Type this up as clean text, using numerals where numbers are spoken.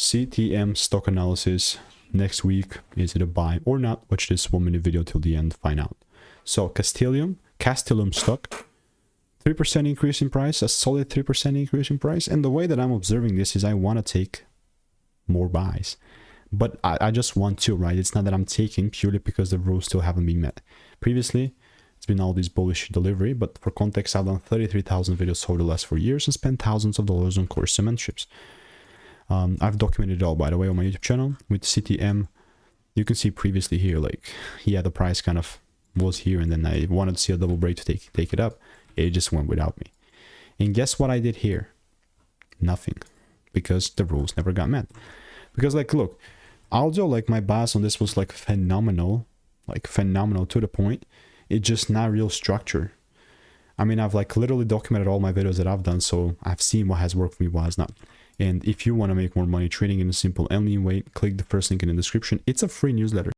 CTM stock analysis. Next week, is it a buy or not? Watch this 1 minute video till the end, find out. So Castellum stock, 3% increase in price, a solid 3% increase in price. And the way that I'm observing this is I want to take more buys, but I just want to, right? It's not that I'm taking purely because the rules still haven't been met. Previously, it's been all this bullish delivery, but for context, I've done 33,000 videos over the last 4 years and spent thousands of dollars on course mentorships. I've documented it all, by the way, on my YouTube channel with CTM. You can see previously here, like, yeah, the price kind of was here, and then I wanted to see a double break to take it up. It just went without me. And guess what I did here? Nothing, because the rules never got met. Because, like, look, although like my bias on this was like phenomenal to the point, it's just not real structure. I mean, I've like literally documented all my videos that I've done, so I've seen what has worked for me, what has not. And if you want to make more money trading in a simple and lean way, click the first link in the description. It's a free newsletter.